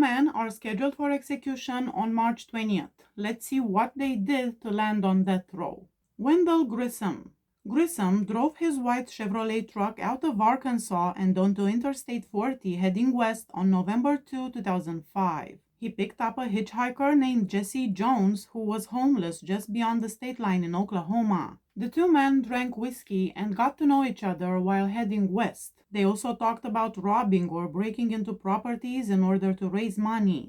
men are scheduled for execution on March 20th. Let's see what they did to land on death row. Wendell Grissom. Grissom drove his white Chevrolet truck out of Arkansas and onto Interstate 40 heading west on November 2, 2005. He picked up a hitchhiker named Jesse Jones who was homeless just beyond the state line in Oklahoma. The two men drank whiskey and got to know each other while heading west. They also talked about robbing or breaking into properties in order to raise money.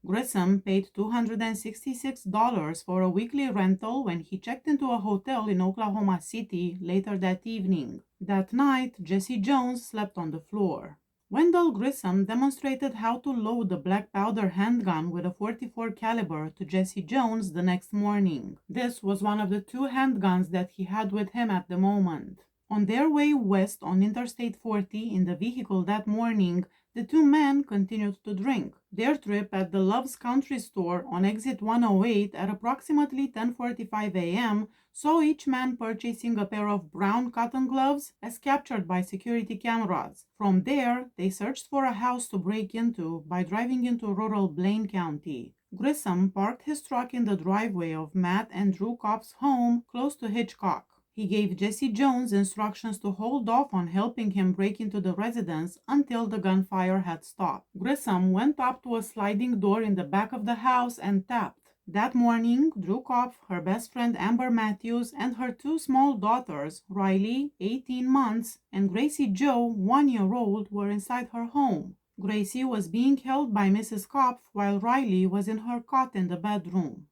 Grissom paid $266 for a weekly rental when he checked into a hotel in Oklahoma City later that evening. That night, Jesse Jones slept on the floor. Wendell Grissom demonstrated how to load a black powder handgun with a .44 caliber to Jesse Jones the next morning. This was one of the two handguns that he had with him at the moment. On their way west on Interstate 40 in the vehicle that morning, the two men continued to drink. Their trip at the Love's Country Store on exit 108 at approximately 10:45 a.m. saw each man purchasing a pair of brown cotton gloves as captured by security cameras. From there, they searched for a house to break into by driving into rural Blaine County. Grissom parked his truck in the driveway of Matt and Drew Kopp's home close to Hitchcock. He gave Jesse Jones instructions to hold off on helping him break into the residence until the gunfire had stopped. Grissom went up to a sliding door in the back of the house and tapped. That morning, Drew Kopp, her best friend Amber Matthews, and her two small daughters, Riley, 18 months, and Gracie Joe, 1-year-old, were inside her home. Gracie was being held by Mrs. Kopp while Riley was in her cot in the bedroom.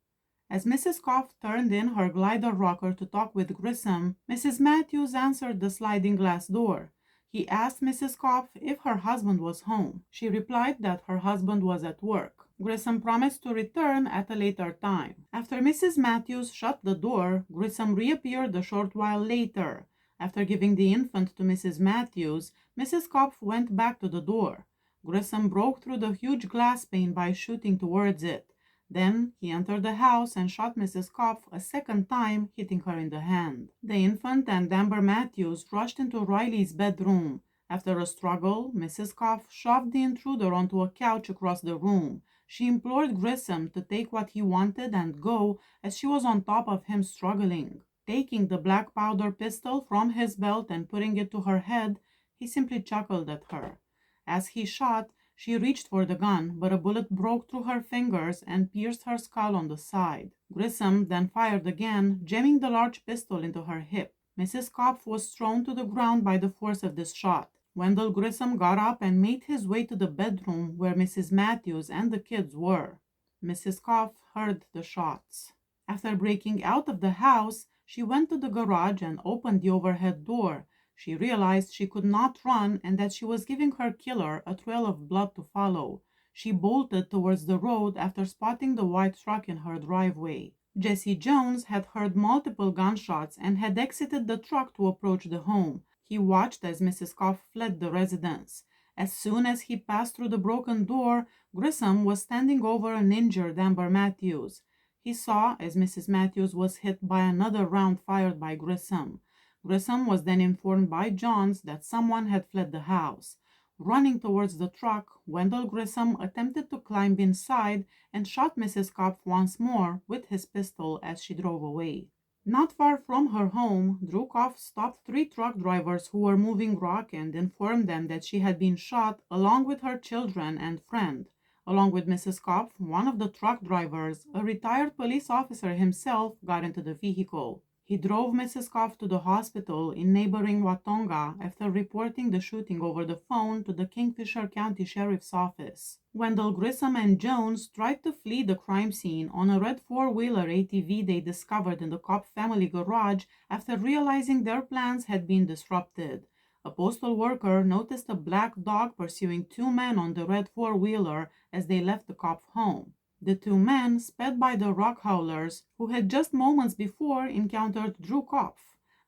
As Mrs. Kopp turned in her glider rocker to talk with Grissom, Mrs. Matthews answered the sliding glass door. He asked Mrs. Kopp if her husband was home. She replied that her husband was at work. Grissom promised to return at a later time. After Mrs. Matthews shut the door, Grissom reappeared a short while later. After giving the infant to Mrs. Matthews, Mrs. Kopp went back to the door. Grissom broke through the huge glass pane by shooting towards it. Then he entered the house and shot Mrs. Kopp a second time, hitting her in the hand. The infant and Amber Matthews rushed into Riley's bedroom. After a struggle, Mrs. Kopp shoved the intruder onto a couch across the room. She implored Grissom to take what he wanted and go, as she was on top of him struggling. Taking the black powder pistol from his belt and putting it to her head, he simply chuckled at her. As he shot, she reached for the gun, but a bullet broke through her fingers and pierced her skull on the side. Grissom then fired again, jamming the large pistol into her hip. Mrs. Kopp was thrown to the ground by the force of this shot. Wendell Grissom got up and made his way to the bedroom where Mrs. Matthews and the kids were. Mrs. Kopp heard the shots. After breaking out of the house, she went to the garage and opened the overhead door. She realized she could not run and that she was giving her killer a trail of blood to follow. She bolted towards the road after spotting the white truck in her driveway. Jesse Jones had heard multiple gunshots and had exited the truck to approach the home. He watched as Mrs. Kopp fled the residence. As soon as he passed through the broken door, Grissom was standing over an injured Amber Matthews. He saw as Mrs. Matthews was hit by another round fired by Grissom. Grissom was then informed by Johns that someone had fled the house. Running towards the truck, Wendell Grissom attempted to climb inside and shot Mrs. Kopp once more with his pistol as she drove away. Not far from her home, Drew Kopp stopped 3 truck drivers who were moving rock and informed them that she had been shot along with her children and friend. Along with Mrs. Kopp, one of the truck drivers, a retired police officer himself, got into the vehicle. He drove Mrs. Kopp to the hospital in neighboring Watonga after reporting the shooting over the phone to the Kingfisher County Sheriff's Office. Wendell Grissom and Jones tried to flee the crime scene on a red 4-wheeler ATV they discovered in the Kopp family garage after realizing their plans had been disrupted. A postal worker noticed a black dog pursuing 2 men on the red 4-wheeler as they left the Kopp home. The 2 men sped by the rock haulers, who had just moments before encountered Drew Kopp.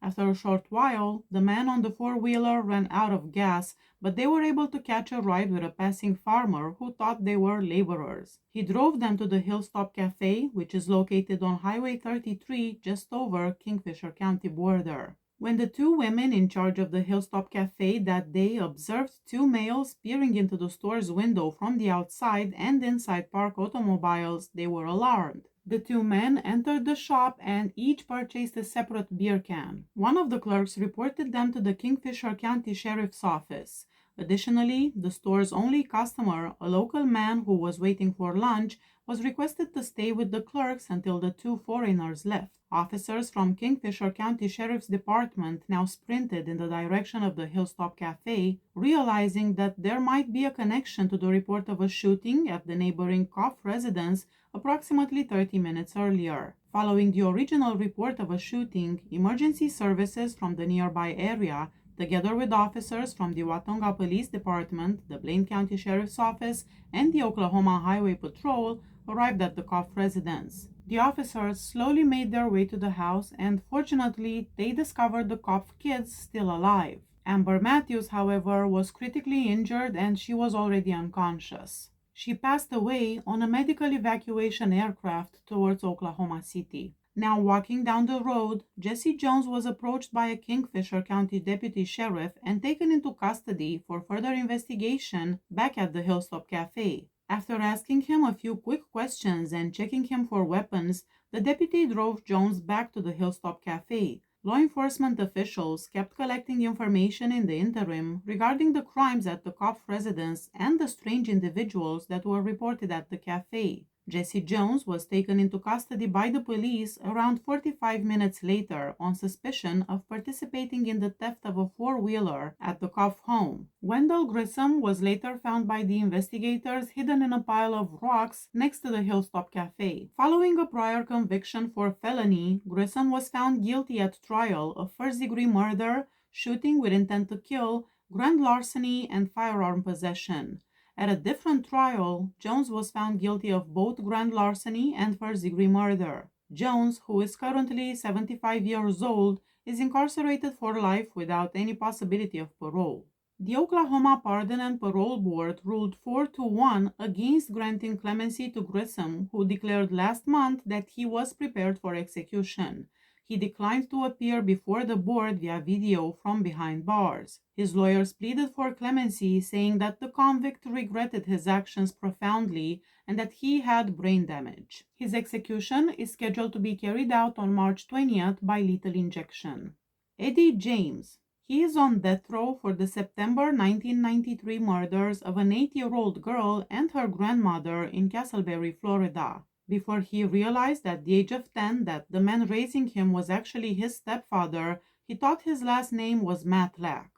After a short while, the man on the 4-wheeler ran out of gas, but they were able to catch a ride with a passing farmer who thought they were laborers. He drove them to the Hilltop Cafe, which is located on Highway 33 just over Kingfisher County border. When the two women in charge of the Hilltop Cafe that day observed two males peering into the store's window from the outside and inside parked automobiles, they were alarmed. The two men entered the shop and each purchased a separate beer can. One of the clerks reported them to the Kingfisher County Sheriff's Office. Additionally, the store's only customer, a local man who was waiting for lunch, was requested to stay with the clerks until the two foreigners left. Officers from Kingfisher County Sheriff's Department now sprinted in the direction of the Hilltop Cafe, realizing that there might be a connection to the report of a shooting at the neighboring Koff residence approximately 30 minutes earlier. Following the original report of a shooting, emergency services from the nearby area, together with officers from the Watonga Police Department, the Blaine County Sheriff's Office, and the Oklahoma Highway Patrol, arrived at the Koff residence. The officers slowly made their way to the house, and fortunately, they discovered the Koff kids still alive. Amber Matthews, however, was critically injured and she was already unconscious. She passed away on a medical evacuation aircraft towards Oklahoma City. Now walking down the road, Jesse Jones was approached by a Kingfisher County deputy sheriff and taken into custody for further investigation back at the Hilltop Cafe. After asking him a few quick questions and checking him for weapons, the deputy drove Jones back to the Hilltop Cafe. Law enforcement officials kept collecting information in the interim regarding the crimes at the Koff residence and the strange individuals that were reported at the cafe. Jesse Jones was taken into custody by the police around 45 minutes later on suspicion of participating in the theft of a four-wheeler at the Koff home. Wendell Grissom was later found by the investigators hidden in a pile of rocks next to the Hilltop Cafe. Following a prior conviction for felony, Grissom was found guilty at trial of first-degree murder, shooting with intent to kill, grand larceny, and firearm possession. At a different trial, Jones was found guilty of both grand larceny and first-degree murder. Jones, who is currently 75 years old, is incarcerated for life without any possibility of parole. The Oklahoma Pardon and Parole Board ruled 4-1 against granting clemency to Grissom, who declared last month that he was prepared for execution. He declined to appear before the board via video from behind bars. His lawyers pleaded for clemency, saying that the convict regretted his actions profoundly and that he had brain damage. His execution is scheduled to be carried out on March 20th by lethal injection. Eddie James. He is on death row for the September 1993 murders of an 8-year-old girl and her grandmother in Castleberry, Florida. Before he realized at the age of 10 that the man raising him was actually his stepfather, he thought his last name was Matlack.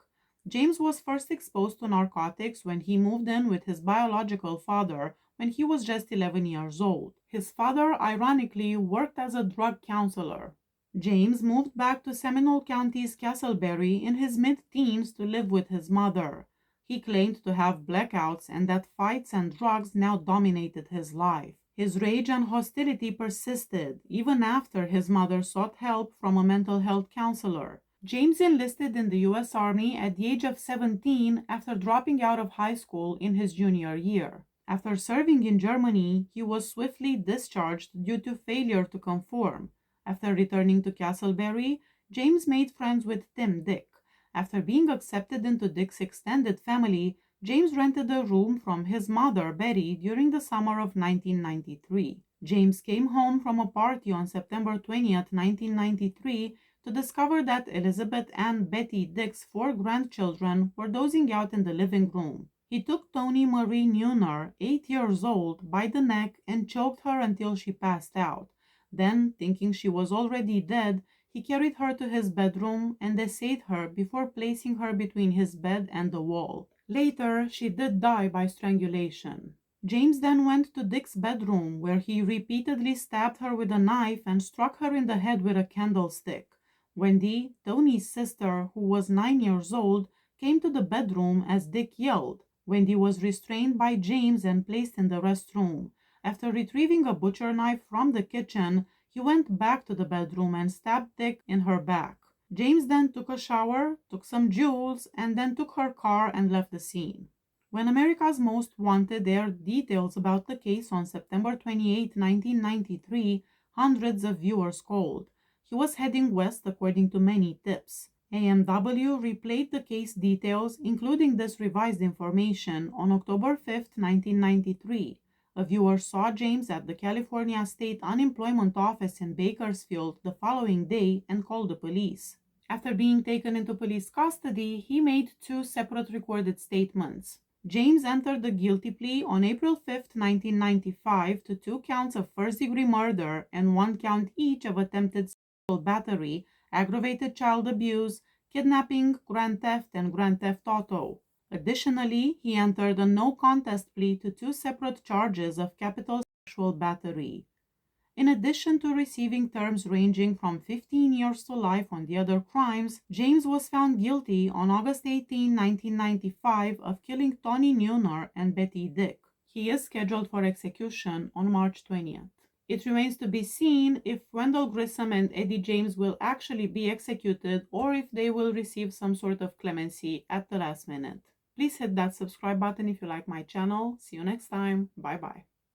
James was first exposed to narcotics when he moved in with his biological father when he was just 11 years old. His father, ironically, worked as a drug counselor. James moved back to Seminole County's Castleberry in his mid-teens to live with his mother. He claimed to have blackouts and that fights and drugs now dominated his life. His rage and hostility persisted even after his mother sought help from a mental health counselor. James enlisted in the U.S. Army at the age of 17 after dropping out of high school in his junior year. After serving in Germany, he was swiftly discharged due to failure to conform. After returning to Castleberry, James made friends with Tim Dick. After being accepted into Dick's extended family, James rented a room from his mother, Betty, during the summer of 1993. James came home from a party on September 20th, 1993, to discover that Elizabeth and Betty, Dick's 4 grandchildren, were dozing out in the living room. He took Toni Marie Neuner, 8 years old, by the neck and choked her until she passed out. Then, thinking she was already dead, he carried her to his bedroom and essayed her before placing her between his bed and the wall. Later, she did die by strangulation. James then went to Dick's bedroom, where he repeatedly stabbed her with a knife and struck her in the head with a candlestick. Wendy, Tony's sister, who was 9 years old, came to the bedroom as Dick yelled. Wendy was restrained by James and placed in the restroom. After retrieving a butcher knife from the kitchen, he went back to the bedroom and stabbed Dick in her back. James then took a shower, took some jewels, and then took her car and left the scene. When America's Most Wanted aired details about the case on September 28, 1993, hundreds of viewers called. He was heading west according to many tips. AMW replayed the case details, including this revised information, on October 5, 1993. A viewer saw James at the California State Unemployment Office in Bakersfield the following day and called the police. After being taken into police custody, he made 2 separate recorded statements. James entered the guilty plea on April 5, 1995 to 2 counts of first-degree murder and 1 count each of attempted sexual battery, aggravated child abuse, kidnapping, grand theft, and grand theft auto. Additionally, he entered a no-contest plea to 2 separate charges of capital sexual battery. In addition to receiving terms ranging from 15 years to life on the other crimes, James was found guilty on August 18, 1995 of killing Tony Neuner and Betty Dick. He is scheduled for execution on March 20th. It remains to be seen if Wendell Grissom and Eddie James will actually be executed or if they will receive some sort of clemency at the last minute. Please hit that subscribe button if you like my channel. See you next time. Bye bye.